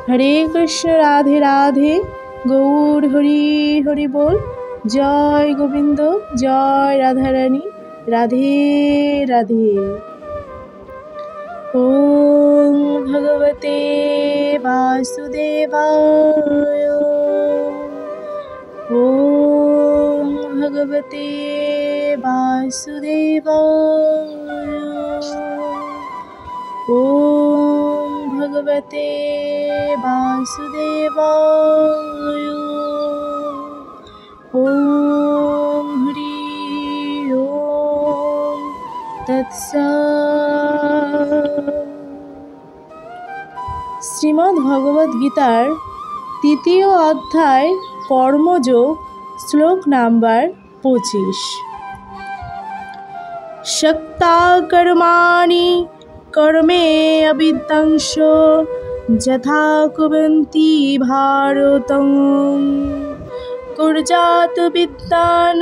हरे कृष्ण राधे राधे गौर हरि हरि बोल। जय गोविंद जय राधा रानी राधे राधे। ओम भगवते वासुदेवाय। ओम भगवते वासुदेवाय। ओम भगवते वासुदेवाय। ओम हरि ओम तत्सत्। শ্রীমদ্ ভগবদ গীতার তৃতীয় অধ্যায় কর্মযোগ, শ্লোক নাম্বার 25। শক্তা কর্মাণি কর্মে অবিদ্যাংশ যথা কুর্বন্তি ভারতং কুর্যাৎ বিদ্বান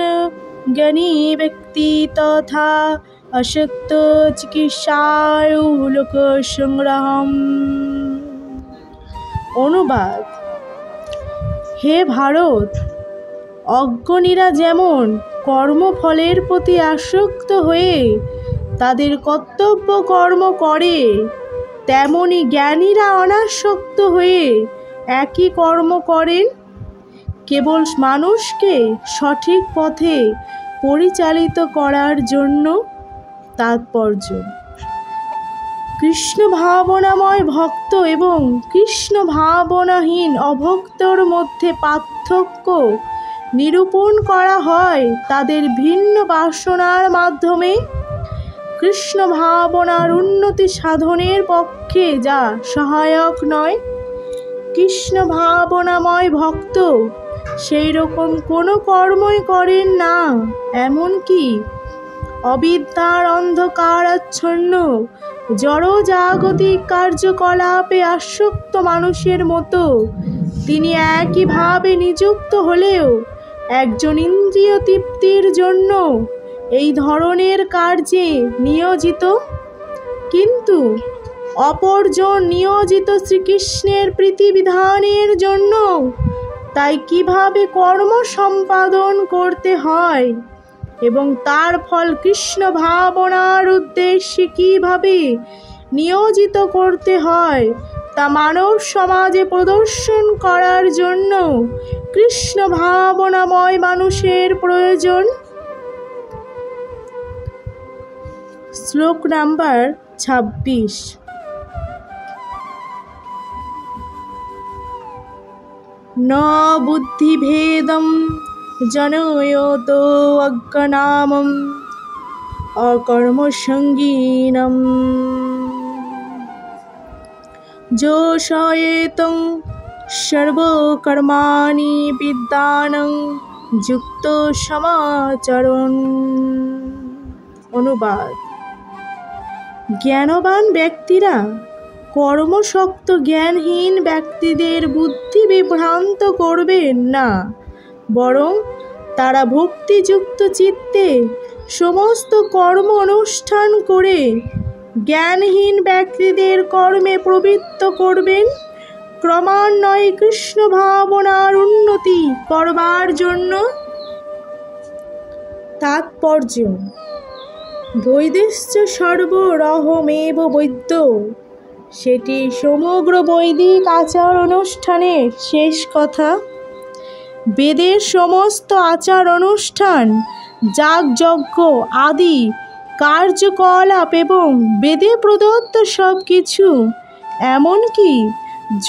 জ্ঞানী ব্যক্তি তথা অশক্ত চিকিৎসায় লোকসংগ্রহম। অনুবাদ: হে ভারত, অজ্ঞানীরা যেমন কর্মফলের প্রতি আসক্ত হয়ে তাদের কর্তব্য কর্ম করে, তেমনি জ্ঞানীরা অনাসক্ত হয়ে একই কর্ম করেন। কেবল মানুষকে সঠিক পথে পরিচালিত করার জন্য। তাৎপর্য: কৃষ্ণ ভাবনাময় ভক্ত এবং কৃষ্ণ ভাবনাহীন অভক্তর মধ্যে পার্থক্য নিরূপণ করা হয় তাদের ভিন্ন বাসনার মাধ্যমে। কৃষ্ণ ভাবনার উন্নতি সাধনের পক্ষে যা সহায়ক নয়। কৃষ্ণ ভাবনাময় ভক্ত সেই রকম কোনো কর্মই করেন না, এমনকি অবিদ্যার অন্ধকারাচ্ছন্ন জড়জাগতিক কার্যকলাপে আসক্ত মানুষের মতো তিনি একইভাবে নিযুক্ত হলেও একজন ইন্দ্রিয় তৃপ্তির জন্য এই ধরনের কার্যে নিয়োজিত, কিন্তু অপরজন নিয়োজিত শ্রীকৃষ্ণের প্রীতিবিধানের জন্য। তাই কিভাবে কর্ম সম্পাদন করতে হয় এবং তার ফল কৃষ্ণ ভাবনার উদ্দেশ্যে কিভাবে নিয়োজিত করতে হয় তা মানব সমাজে প্রদর্শন করার জন্য কৃষ্ণ ভাবনাময় মানুষের প্রয়োজন। শ্লোক নাম্বার 26। ন বুদ্ধিভেদম জনয়তো অজ্ঞানামম অকর্মসঙ্গিনম যোষয়েতং সর্বকর্মাণি বিদ্বানং যুক্ত সমাচরণ। অনুবাদ: জ্ঞানবান ব্যক্তিরা কর্মশক্ত জ্ঞানহীন ব্যক্তিদের বুদ্ধি বিভ্রান্ত করবেন না, বরং তারা ভক্তিযুক্ত চিত্তে সমস্ত কর্ম অনুষ্ঠান করে জ্ঞানহীন ব্যক্তিদের কর্মে প্রবৃত্ত করবেন, ক্রমান্বয়ে কৃষ্ণ ভাবনার উন্নতি করবার জন্য। তাৎপর্য: বৈদেশ্য সর্বরহমেব বৈদ্য, সেটি সমগ্র বৈদিক আচার অনুষ্ঠানের শেষ কথা। বেদের সমস্ত আচার অনুষ্ঠান, যাগযজ্ঞ আদি কার্যকলাপ এবং বেদে প্রদত্ত সব কিছু, এমনকি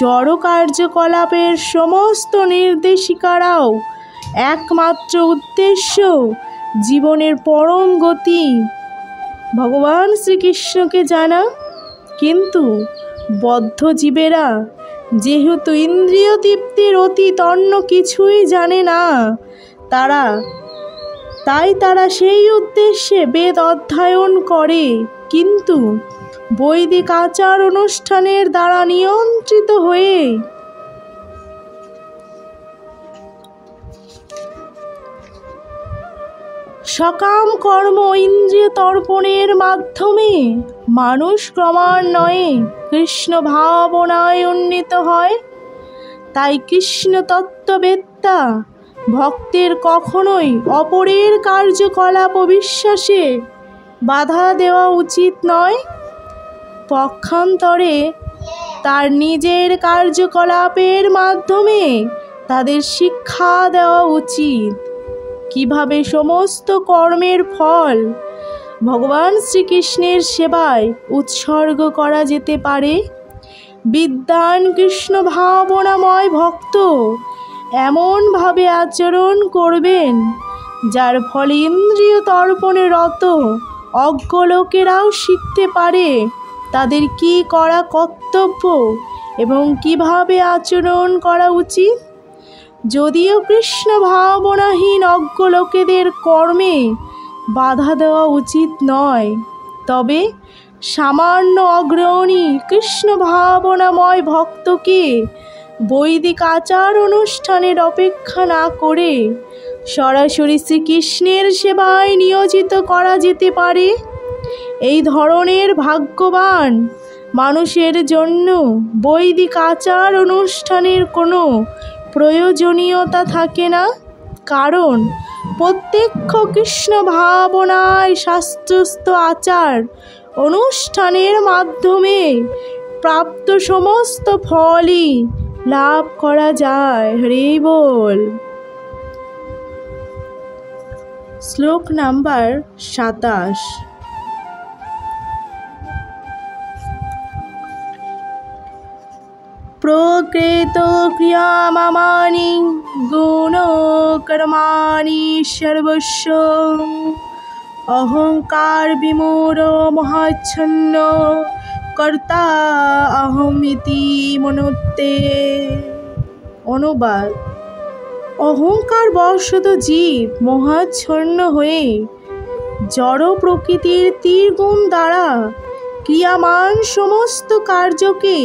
জড় কার্যকলাপের সমস্ত নির্দেশিকারাও একমাত্র উদ্দেশ্য জীবনের পরম গতি ভগবান শ্রীকৃষ্ণকে জানা। কিন্তু বদ্ধ জীবেরা যেহেতু ইন্দ্রিয় তৃপ্তির অতীত অন্য কিছুই জানে না, তাই তারা সেই উদ্দেশ্যে বেদ অধ্যয়ন করে, কিন্তু বৈদিক আচার অনুষ্ঠানের দ্বারা নিয়ন্ত্রিত হয়ে সকাম কর্ম ইন্দ্রিয় তর্পণের মাধ্যমে মানুষ ক্রমান্বয়ে কৃষ্ণ ভাবনায় উন্নীত হয়। তাই কৃষ্ণ তত্ত্ববেত্তা ভক্তের কখনোই অপরের কার্যকলাপ ও বিশ্বাসে বাধা দেওয়া উচিত নয়। পক্ষান্তরে তার নিজের কার্যকলাপের মাধ্যমে তাদের শিক্ষা দেওয়া উচিত কিভাবে সমস্ত কর্মের ফল ভগবান শ্রীকৃষ্ণের সেবায় উৎসর্গ করা যেতে পারে। বিদ্বান কৃষ্ণ ভাবনাময় ভক্ত এমনভাবে আচরণ করবেন যার ফলে ইন্দ্রিয় তর্পণে রত অজ্ঞ লোকেরাও শিখতে পারে তাদের কি করা কর্তব্য এবং কিভাবে আচরণ করা উচিত। যদিও কৃষ্ণ ভাবনাহীন অজ্ঞ লোকেদের কর্মে বাধা দেওয়া উচিত নয়, তবে সামান্য অগ্রণী কৃষ্ণ ভাবনাময় ভক্তকে বৈদিক আচার অনুষ্ঠানের অপেক্ষা না করে সরাসরি শ্রীকৃষ্ণের সেবায় নিয়োজিত করা যেতে পারে। এই ধরনের ভাগ্যবান মানুষের জন্য বৈদিক আচার অনুষ্ঠানের কোনো প্রয়োজনীয়তা থাকে না, কারণ প্রত্যক্ষ কৃষ্ণ ভাবনায় শাস্ত্রস্থ আচার অনুষ্ঠানের মাধ্যমে প্রাপ্ত সমস্ত ফলই লাভ করা যায়। হরি বল। শ্লোক নাম্বার 27। প্রকৃত ক্রিয়ামামানি গুণ কর্মাণি সর্বস্ব অহংকার বিমূঢ় মহাচ্ছন্ন কর্তা অহমিতি মনুতে। অনুবাদ: অহংকার বশত জীব মহাচ্ছন্ন হয়ে জড় প্রকৃতির তীরগুণ দ্বারা ক্রিয়ামান সমস্ত কার্যকে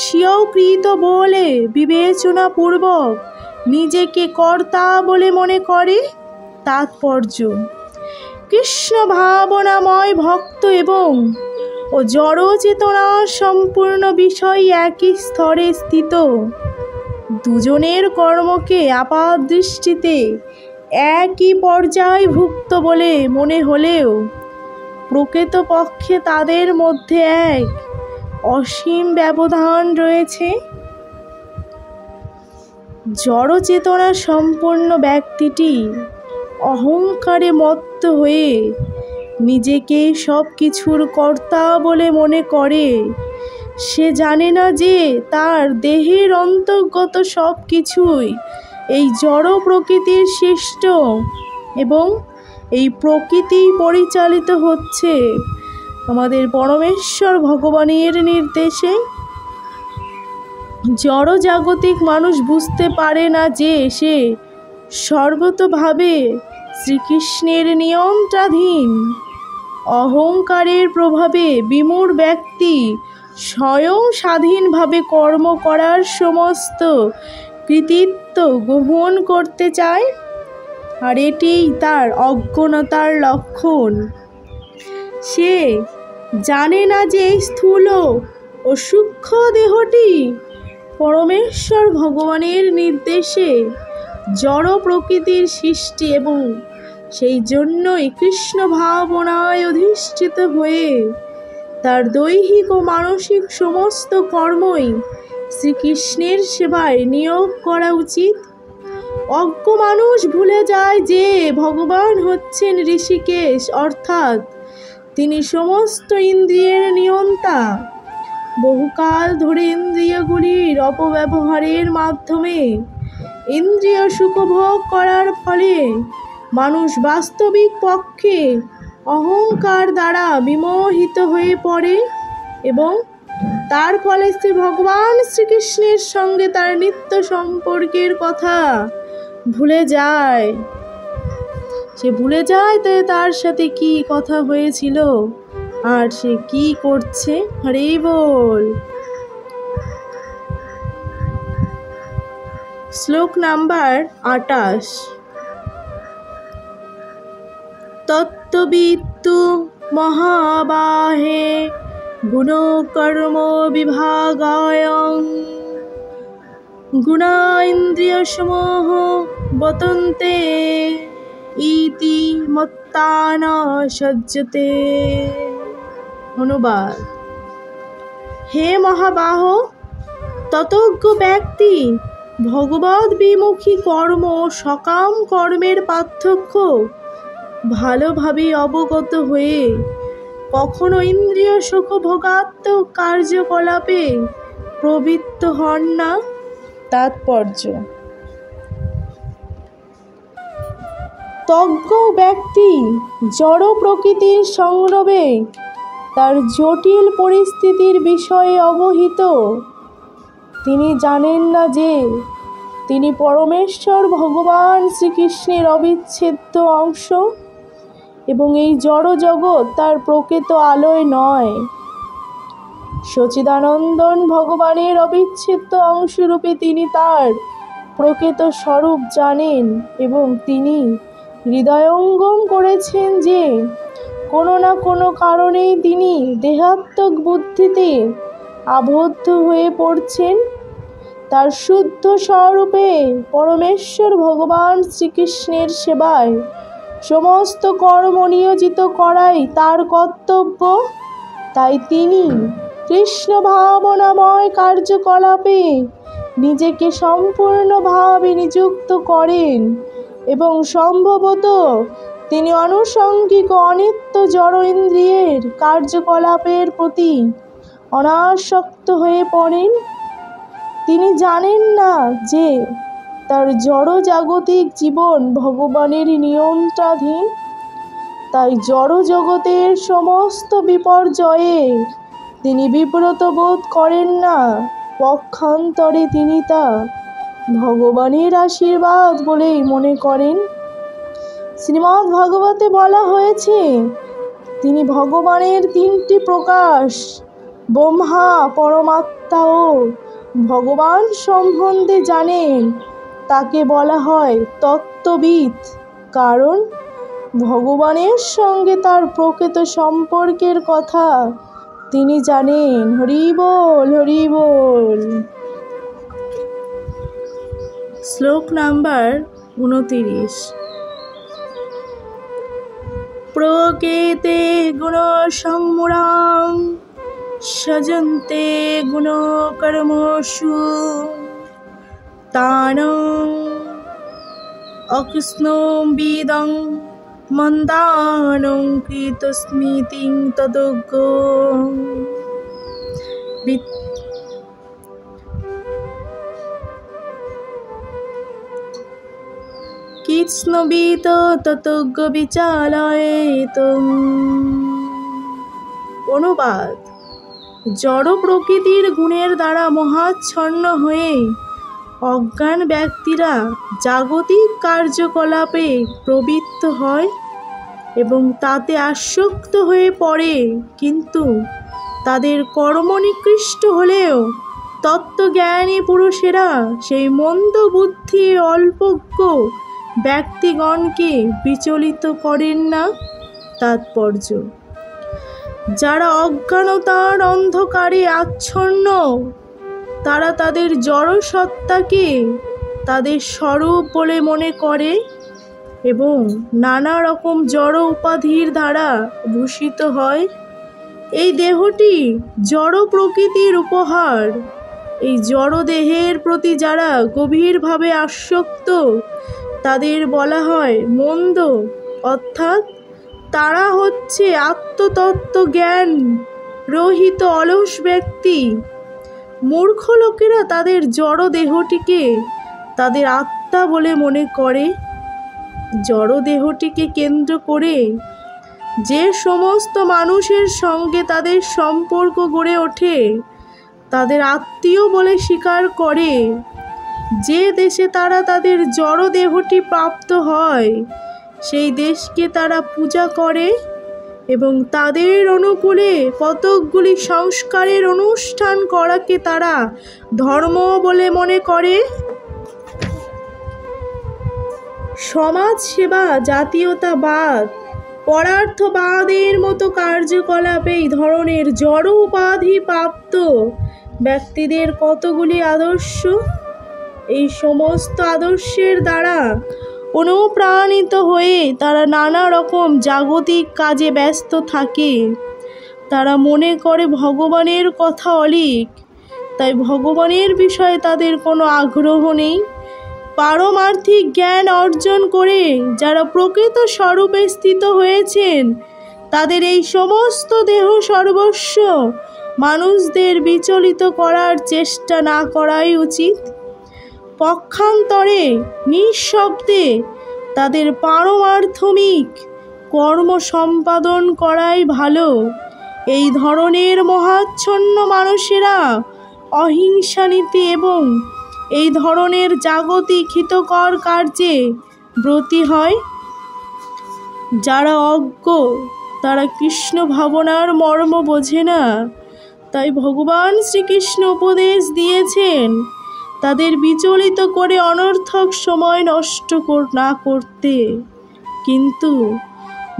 স্বীয়কৃত বলে বিবেচনাপূর্বক নিজেকে কর্তা বলে মনে করে। তাৎপর্য: কৃষ্ণ ভাবনাময় ভক্ত এবং জড় চেতনা সম্পূর্ণ বিষয় একই স্তরে স্থিত। দুজনের কর্মকে আপাত দৃষ্টিতে একই পর্যায়ভুক্ত বলে মনে হলেও প্রকৃতপক্ষে তাদের মধ্যে এক অসীম ব্যবধান রয়েছে। জড় চেতনা সম্পন্ন ব্যক্তিটি অহংকারে মত্ত হয়ে নিজেকে সব কিছুর কর্তা বলে মনে করে। সে জানে না যে তার দেহের অন্তর্গত সব কিছুই এই জড় প্রকৃতির সৃষ্ট এবং এই প্রকৃতি পরিচালিত হচ্ছে আমাদের পরমেশ্বর ভগবানের নির্দেশে। জড় জাগতিক মানুষ বুঝতে পারে না যে সে সর্বতোভাবে শ্রীকৃষ্ণের নিয়ন্ত্রণাধীন। অহংকারের প্রভাবে বিমূঢ় ব্যক্তি স্বয়ং স্বাধীনভাবে কর্ম করার সমস্ত কৃতিত্ব গ্রহণ করতে চায়, আর এটিই তার অজ্ঞতার লক্ষণ। সে জানে না যে এই স্থূল ও সূক্ষ্ম দেহটি পরমেশ্বর ভগবানের নির্দেশে জড় প্রকৃতির সৃষ্টি এবং সেই জন্যই কৃষ্ণ ভাবনায় অধিষ্ঠিত হয়ে তার দৈহিক ও মানসিক সমস্ত কর্মই শ্রীকৃষ্ণের সেবায় নিয়োগ করা উচিত। অজ্ঞ মানুষ ভুলে যায় যে ভগবান হচ্ছেন ঋষিকেশ, অর্থাৎ তিনি সমস্ত ইন্দ্রিয়ের নিয়ন্তা। বহুকাল ধরে ইন্দ্রিয়গুলির অপব্যবহারের মাধ্যমে ইন্দ্রিয় সুখভোগ করার ফলে মানুষ বাস্তবিক পক্ষে অহংকার দ্বারা বিমোহিত হয়ে পড়ে এবং তার ফলে ভগবান শ্রীকৃষ্ণের সঙ্গে তার নিত্য সম্পর্কের কথা ভুলে যায়। সে ভুলে যায় তার সাথে কি কথা হয়েছিল আর সে কি করছে। হরি বল। শ্লোক নাম্বার 28। তত্ত্ববিত্তু মহাবাহে গুণকর্ম বিভাগায়ং গুণা ইন্দ্রিয়সমূহ বতন্তে ইতি মত্তান সজ্জতে। অনুবাদ: হে মহাবাহ, ততজ্ঞ ব্যক্তি ভগবদ বিমুখী কর্ম ও সকাম কর্মের পার্থক্য ভালোভাবে অবগত হয়ে কখনো ইন্দ্রিয় সুখভোগাত্মক কার্যকলাপে প্রবৃত্ত হন না। তাৎপর্য: তজ্ঞ ব্যক্তি জড় প্রকৃতির সংগ্রহে তার জটিল পরিস্থিতির বিষয়ে অবহিত। তিনি জানেন না যে তিনি পরমেশ্বর ভগবান শ্রীকৃষ্ণের অবিচ্ছেদ্য অংশ এবং এই জড় জগৎ তার প্রকৃত আলয় নয়। সচিদানন্দন ভগবানের অবিচ্ছেদ্য অংশরূপে তিনি তার প্রকৃত স্বরূপ জানেন এবং তিনি হৃদয়ঙ্গম করেছেন যে কোনো না কোনো কারণেই তিনি দেহাত্মক বুদ্ধিতে আবদ্ধ হয়ে পড়ছেন। তার শুদ্ধ স্বরূপে পরমেশ্বর ভগবান শ্রীকৃষ্ণের সেবায় সমস্ত কর্ম নিয়োজিত করাই তার কর্তব্য। তাই তিনি কৃষ্ণ ভাবনাময় কার্যকলাপে নিজেকে সম্পূর্ণভাবে নিযুক্ত করেন এবং সম্ভবত তিনি আনুষঙ্গিক অনিত্য জড় ইন্দ্রিয়ের কার্যকলাপের প্রতি অনাসক্ত হয়ে পড়েন। তিনি জানেন না যে তার জড় জাগতিক জীবন ভগবানের নিয়ন্ত্রণাধীন। তাই জড় জগতের সমস্ত বিপর্যয়ে তিনি বিব্রত বোধ করেন না, পক্ষান্তরে তিনি তা ভগবানের আশীর্বাদ বলেই মনে করেন। শ্রীমদ্ ভাগবতে বলা হয়েছে, তিনি ভগবানের তিনটি প্রকাশ ব্রহ্মা, পরমাত্মা ও ভগবান সম্বন্ধে জানেন। তাকে বলা হয় তত্ত্ববিদ, কারণ ভগবানের সঙ্গে তার প্রকৃত সম্পর্কের কথা তিনি জানেন। হরি বল, হরি বল। শ্লোক নাম্বার 29। প্রকৃতে গুণ সম্মূঢ়াং সজন্তে গুণ কর্মসু তানং অকৃষ্ণবিদং মন্দানং কৃতস্মৃতি তদজ্ঞ। কৃষ্ণবিদ ততজ্ঞ বিচালয়েত। অনুবাদ: জড় প্রকৃতির গুণের দ্বারা মোহাচ্ছন্ন হয়ে অজ্ঞান ব্যক্তিরা জাগতিক কার্যকলাপে প্রবৃত্ত হয় এবং তাতে আসক্ত হয়ে পড়ে, কিন্তু তাদের কর্ম নিকৃষ্ট হলেও তত্ত্বজ্ঞানী পুরুষেরা সেই মন্দ বুদ্ধি অল্পজ্ঞ ব্যক্তিগণকে বিচলিত করেন না। তাৎপর্য: যারা অজ্ঞানতার অন্ধকারে আচ্ছন্ন, তারা তাদের জড় সত্তাকে তাদের স্বরূপ বলে মনে করে এবং নানা রকম জড় উপাধির দ্বারা ভূষিত হয়। এই দেহটি জড় প্রকৃতির উপহার। এই জড় দেহের প্রতি যারা গভীরভাবে আসক্ত, তাদের বলা হয় মন্দ, অর্থাৎ তারা হচ্ছে আত্মতত্ত্ব জ্ঞান রহিত অলস ব্যক্তি। মূর্খ লোকেরা তাদের জড় দেহটিকে তাদের আত্মা বলে মনে করে। জড় দেহটিকে কেন্দ্র করে যে সমস্ত মানুষের সঙ্গে তাদের সম্পর্ক গড়ে ওঠে, তাদের আত্মীয় বলে স্বীকার করে। যে দেশে তারা তাদের জড় দেহটি প্রাপ্ত হয়, সেই দেশকে তারা পূজা করে এবং তাদের অনুকূলে কতকগুলি সংস্কারের অনুষ্ঠান করাকে তারা ধর্ম বলে মনে করে। সমাজ সেবা, জাতীয়তাবাদ ও পরার্থবাদের মতো কার্যকলাপে এই ধরনের জড় উপাধি প্রাপ্ত ব্যক্তিদের কতগুলি আদর্শ, এই সমস্ত আদর্শের দ্বারা অনুপ্রাণিত হয়ে তারা নানা রকম জাগতিক কাজে ব্যস্ত থাকে। তারা মনে করে ভগবানের কথা অলীক, তাই ভগবানের বিষয়ে তাদের কোনো আগ্রহ নেই। পারমার্থিক জ্ঞান অর্জন করে যারা প্রকৃত স্বরূপে স্থিত হয়েছেন, তাদের এই সমস্ত দেহ সর্বস্ব মানুষদের বিচলিত করার চেষ্টা না করাই উচিত। পক্ষান্তরে নিঃশব্দে তাদের পারমার্থমিক কর্ম সম্পাদন করাই ভালো। এই ধরনের মহাচ্ছন্ন মানুষেরা অহিংসা নীতি এবং এই ধরনের জাগতিক হিতকর কার্যে ব্রতী হয়। যারা অজ্ঞ তারা কৃষ্ণ ভাবনার মর্ম বোঝে না, তাই ভগবান শ্রীকৃষ্ণ উপদেশ দিয়েছেন তাদের বিচলিত করে অনর্থক সময় নষ্ট না করতে। কিন্তু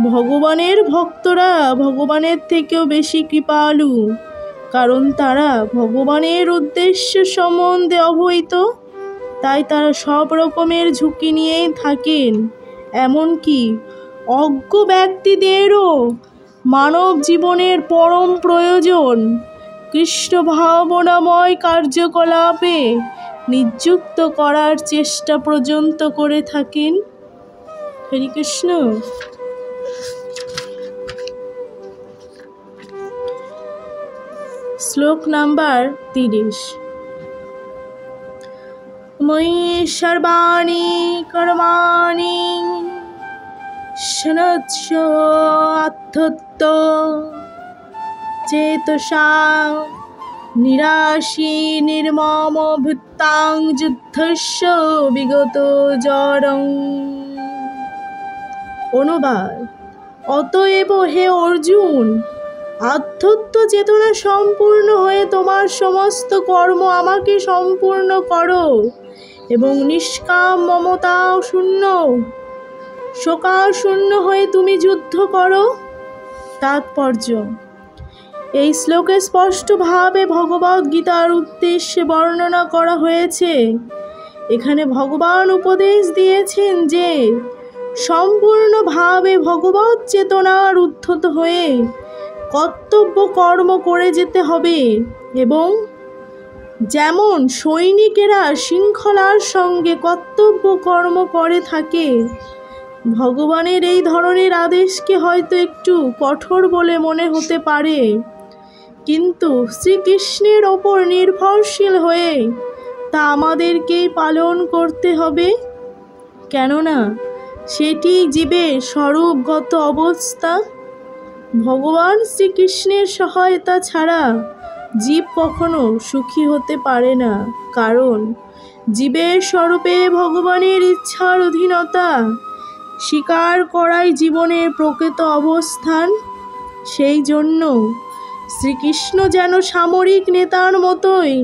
ভগবানের ভক্তরা ভগবানের থেকেও বেশি কৃপালু, কারণ তারা ভগবানের উদ্দেশ্য সম্বন্ধে অবহিত, তাই তারা সব রকমের ঝুঁকি নিয়েই থাকেন। এমনকি অজ্ঞ ব্যক্তিদেরও মানব জীবনের পরম প্রয়োজন কৃষ্ণ ভাবনাময় কার্যকলাপে নিযুক্ত করার চেষ্টা পর্যন্ত করে থাকেন। হরে কৃষ্ণ। শ্লোক নাম্বার 30। ময়ি সর্বাণি কর্মাণি শনৎস আত্মত্ব চেতসা নিরাশী নির্মম ভূতাং যুদ্ধস্য বিগত জড়ং। অনুবাদ: অতএব হে অর্জুন, আধ্যাত্ম চেতনা সম্পূর্ণ হয়ে তোমার সমস্ত কর্ম আমাকে সম্পূর্ণ করো এবং নিষ্কাম মমতা শূন্য শোকাশূন্য হয়ে তুমি যুদ্ধ করো। তাৎপর্য: এই শ্লোকে স্পষ্টভাবে ভগবদ গীতার উদ্দেশ্যে বর্ণনা করা হয়েছে। এখানে ভগবান উপদেশ দিয়েছেন যে সম্পূর্ণভাবে ভগবৎ চেতনার উদ্ধত হয়ে কর্তব্য কর্ম করে যেতে হবে এবং যেমন সৈনিকেরা শৃঙ্খলার সঙ্গে কর্তব্য কর্ম করে থাকে। ভগবানের এই ধরনের আদেশকে হয়তো একটু কঠোর বলে মনে হতে পারে, কিন্তু শ্রীকৃষ্ণের ওপর নির্ভরশীল হয়ে তা আমাদেরকেই পালন করতে হবে, কেননা সেটি জীবের স্বরূপগত অবস্থা। ভগবান শ্রীকৃষ্ণের সহায়তা ছাড়া জীব কখনো সুখী হতে পারে না, কারণ জীবের স্বরূপে ভগবানের ইচ্ছার অধীনতা স্বীকার করাই জীবনের প্রকৃত অবস্থান। সেই জন্য শ্রীকৃষ্ণ যেন সামরিক নেতার মতোই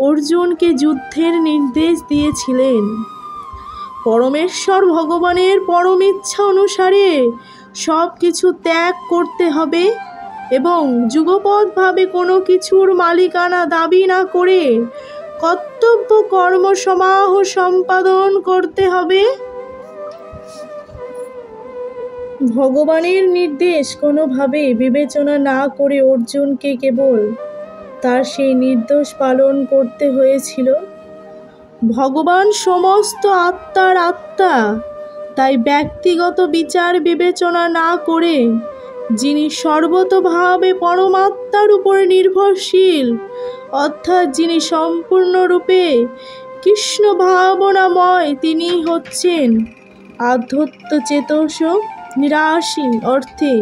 অর্জুনকে যুদ্ধের নির্দেশ দিয়েছিলেন। পরমেশ্বর ভগবানের পরম ইচ্ছা অনুসারে সব কিছু ত্যাগ করতে হবে এবং যুগপৎভাবে কোনো কিছুর মালিকানা দাবি না করে কর্তব্য কর্ম সমাহ সম্পাদন করতে হবে। ভগবানের নির্দেশ কোনোভাবে বিবেচনা না করে অর্জুনকে কেবল তার সেই নির্দেশ পালন করতে হয়েছিল। ভগবান সমস্ত আত্মার আত্মা, তাই ব্যক্তিগত বিচার বিবেচনা না করে যিনি সর্বতোভাবে পরমাত্মার উপর নির্ভরশীল, অর্থাৎ যিনি সম্পূর্ণরূপে কৃষ্ণ ভাবনাময়, তিনি হচ্ছেন আধ্যাত্ম চেতস নিরাশী, অর্থে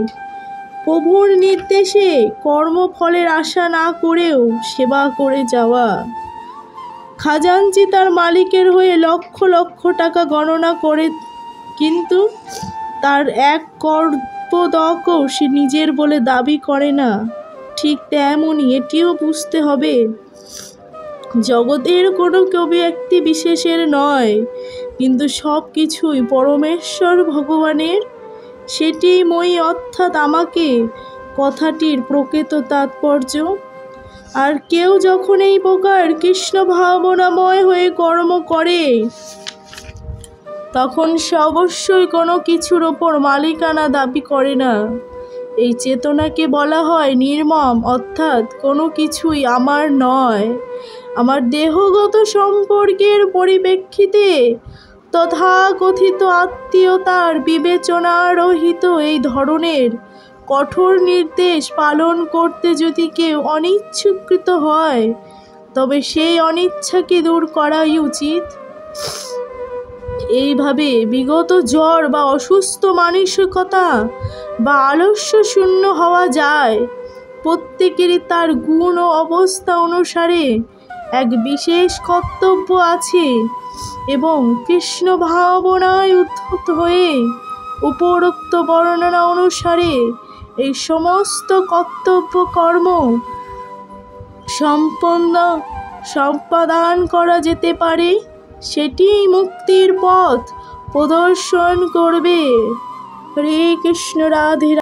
প্রভুর নির্দেশে কর্মফলের আশা না করেও সেবা করে যাওয়া। খাজাঞ্চি তার মালিকের হয়ে লক্ষ লক্ষ টাকা গণনা করে, কিন্তু তার এক কর্পদকও সে নিজের বলে দাবি করে না। ঠিক তেমনই এটিও বুঝতে হবে, জগতের কোনো ব্যক্তি বিশেষের নয়, কিন্তু সব কিছুই পরমেশ্বর ভগবানের। সেটি মই অর্থাৎ আমাকে কথাটির প্রকৃত তাৎপর্য। আর কেউ যখন এই প্রকার কৃষ্ণ ভাবনাময় হয়ে কর্ম করে তখন সে অবশ্যই কোনো কিছুর ওপর মালিকানা দাবি করে না। এই চেতনাকে বলা হয় নির্মম, অর্থাৎ কোনো কিছুই আমার নয়। আমার দেহগত সম্পর্কের পরিপ্রেক্ষিতে তথাকথিত আত্মীয়তার বিবেচনারহিত এই ধরনের কঠোর নির্দেশ পালন করতে যদি কেউ অনিচ্ছুকৃত হয় তবে সেই অনিচ্ছাকে দূর করাই উচিত। এইভাবে বিগত জ্বর বা অসুস্থ মানসিকতা বা আলস্য শূন্য হওয়া যায়। প্রত্যেকেরই তার গুণ ও অবস্থা অনুসারে এক বিশেষ কর্তব্য আছে এবং কৃষ্ণ ভাবনায় উদ্ধত হয়ে উপরোক্ত বর্ণনা অনুসারে এই সমস্ত কর্তব্য কর্ম সম্পাদন করা যেতে পারে, সেটিই মুক্তির পথ প্রদর্শন করবে। হরে কৃষ্ণ, রাধে।